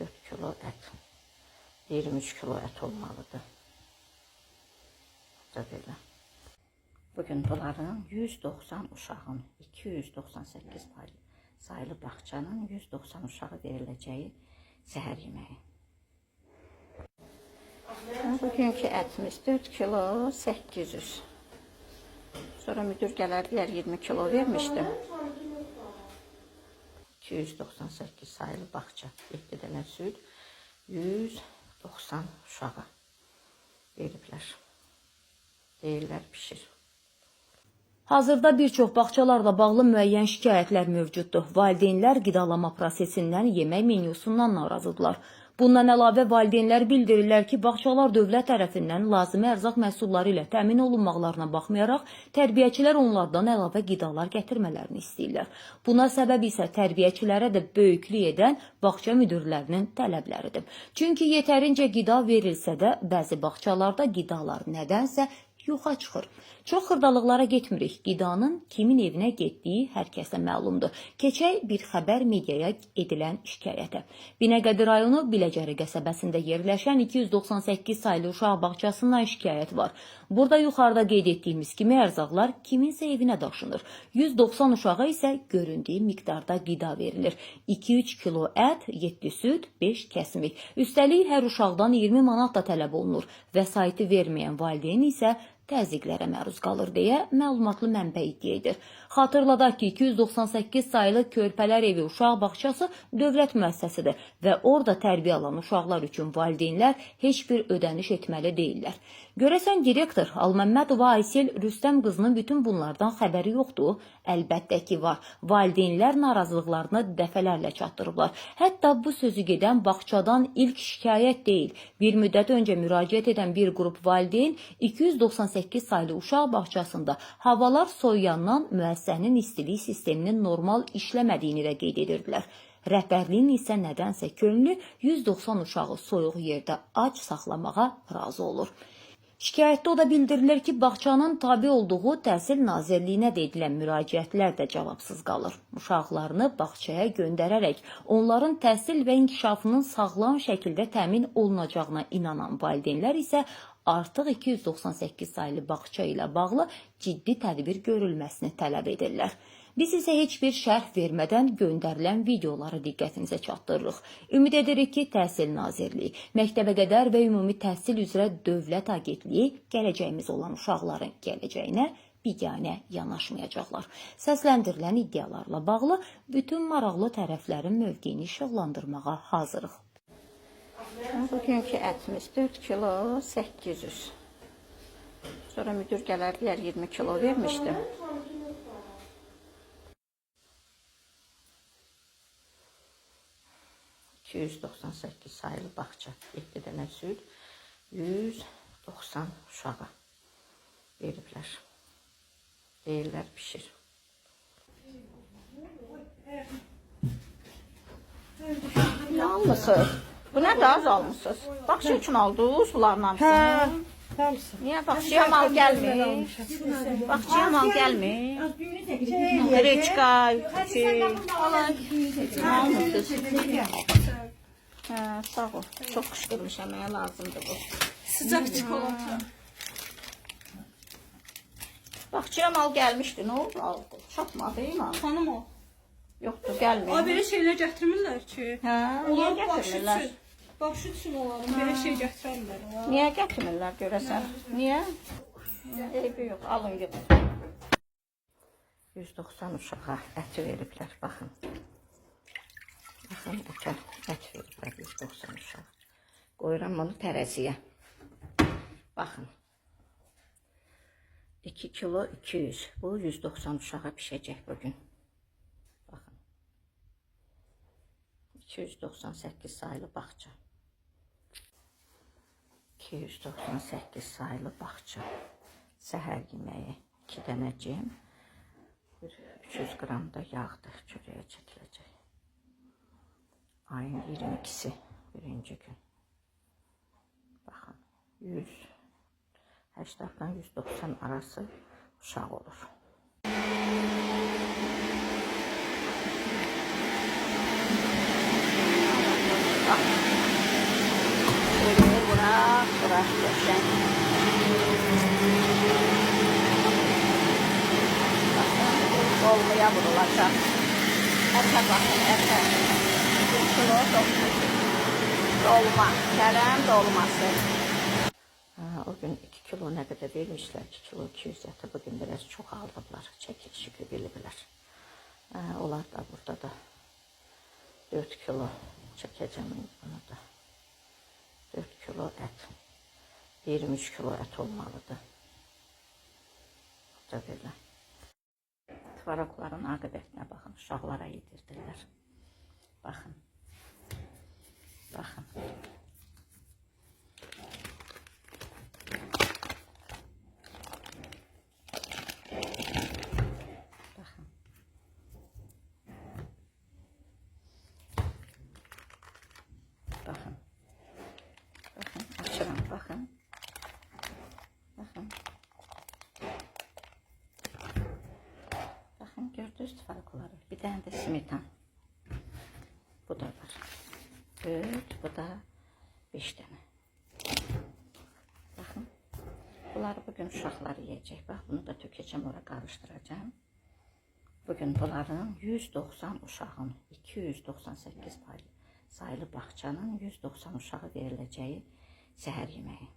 4 kilo ət. 23 kilo ət olmalıdır. Belə. Bugün bunların 190 uşağın 298 sayılı bağçanın 190 uşağı veriləcəyi səhər yeməyi. Bugünkü ətimiz 4 kilo 800. Sonra müdür gələr 20 kilo vermişdim. 298 sayılı bağça, 7 dənə süd, 190 uşağa veriblər. Deyirlər pişir. Hazırda bir çox bağçalarla bağlı müəyyən şikayətlər mövcuddur. Valideynlər qidalama prosesindən, yemək menyusundan narazıdırlar. Bundan əlavə valideynlər bildirirlər ki, bağçalar dövlət tərəfindən lazımi ərzaq məhsulları ilə təmin olunmaqlarına baxmayaraq, tərbiyəçilər onlardan əlavə qidalar gətirmələrini istəyirlər. Buna səbəb isə tərbiyəçilərə də böyüklük edən bağça müdürlərinin tələbləridir. Çünki yetərincə qida verilsə də, bəzi bağçalarda qidalar nədənsə yoxa çıxır. Çox xırdalıqlara getmirik. Qidanın kimin evinə getdiyi hər kəsə məlumdur. Keçək bir xəbər mediaya edilən şikayətə. Binəqədi rayonu Biləcəri qəsəbəsində yerləşən 298 saylı uşaq bağçasından şikayət var. Burada yuxarıda qeyd etdiyimiz kimi ərzaqlar kiminsə evinə daşınır. 190 uşağa isə göründüyü miqdarda qida verilir. 2-3 kilo ət, 7 süd, 5 kəsmik. Üstəlik hər uşaqdan 20 manat da tələb olunur. Vəsaiti verməyən valideyn isə təzyiqlərə məruz qalır deyə məlumatlı mənbə iddia edir. Xatırladaq ki, 298 sayılı Körpələr evi uşaq bağçası dövlət müəssisəsidir və orada tərbiyə alan uşaqlar üçün valideynlər heç bir ödəniş etməli deyirlər. Görəsən direktor Alməmmədova Aysel Rüstəm qızının bütün bunlardan xəbəri yoxdur? Əlbəttə ki var. Valideynlər narazılıqlarını dəfələrlə çatdırıblar. Hətta bu sözü gedən bağçadan ilk şikayət deyil. Bir müddət öncə müraciət edən bir qrup valideyn 298 saylı uşaq bağçasında havalar soyuyandan müəssisənin istilik sisteminin normal işləmədiyini də qeyd edirdilər. Rəhbərliyin isə nədənsə könlü 190 uşağı soyuq yerdə ac saxlamağa razı olur. Şikayətdə o da bildirilir ki, bağçanın tabi olduğu Təhsil Nazirliyinə də edilən müraciətlər də cavabsız qalır. Uşaqlarını bağçaya göndərərək onların təhsil və inkişafının sağlam şəkildə təmin olunacağına inanan valideynlər isə artıq 298 saylı bağça ilə bağlı ciddi tədbir görülməsini tələb edirlər. Biz isə heç bir şərh vermədən göndərilən videoları diqqətinizə çatdırırıq. Ümid edirik ki, Təhsil Nazirliyi, Məktəbə qədər və Ümumi Təhsil üzrə Dövlət Agentliyi gələcəyimiz olan uşaqların gələcəyinə biganə yanaşmayacaqlar. Səsləndirilən iddialarla bağlı bütün maraqlı tərəflərin mövqeyini işıqlandırmağa hazırıq. Bugünkü ətimiz 4 kilo 800. Sonra müdür gələr 20 kilo vermişdim. 298 sayılı bağça, 7 dənə süd, 190 uşağa veriblər. Deyirlər pişir. Ne almışsınız? Bu nə da az almışsınız? Bağça üçün aldınız bunlarla. Niyə bağçaya mal gəlmir? Bağçaya mal gəlmir? Reçka, sağ ol. Çok qışqırmış əməyə lazımdır bu. Sıcaq çikolata. Bağçaya mal gəlmişdi, nə oldu? Çatmadı mı? Xanım o. Yoxdur, gəlmir. Abi belə şeylər gətirmirlər ki. Hə, niyə gətirmirlər? Bax üçün olalım, belə şey gətirmirlər. Niyə gətirmirlər görəsən? Niyə? Eybi yox, alın gedin. 190 uşağa əti veriblər, baxın. Baxın, ət veriblər 190 uşağa. Qoyuram onu tərəziyə. Baxın. 2 kilo 200. Bu 190 uşağa pişəcək bugün. Baxın. 298 sayılı bağça. 298 sayılı bağça. Səhər yeməyi 2 dənə cem. 300 qram da yağdır, çörəyə çəkiləcək. Ayın 22'si birinci gün. Baxın, 180'dan 190 arası uşaq olur. Bak. Şöyle bırak, bırak döşen. Bakın, dolmaya vurulacak. Ete bakın, ete. 1 kilo dolma, kərəm dolması. O gün 2 kilo ne kadar vermişler? 2 kilo 200 eti bugün biraz çok aldılar. Çekilişi bilirler. Onlar da burada da 4 kilo çekeceğim bunu da. 4 kilo et. 23 kilo et olmalıdır. Bu da böyle. Tvarokların akıbetine bakın. Uşaqlara yedirdirlər. Bakın. Bakın. Bakın. Bakın. Bakın. Açıram. Bakın. Bakın. Bakın gördünüz tvarokları. Bir tane de simitan. Bu da var. 4, bu da 5 tane. Bakın. Bunları bugün uşaqlar yiyecek. Bak bunu da tökeceğim, oraya karıştıracağım. Bugün bunların 190 uşağın 298 sayılı bağçanın 190 uşağı verileceği səhər yemeği.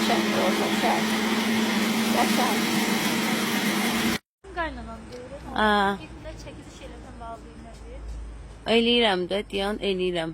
Çek olsa çek. Çek. Qaynanan deyir. Aa, Birində çəkiliş elədən bağlayırlar. eləyirəm də, deyən eləyirəm.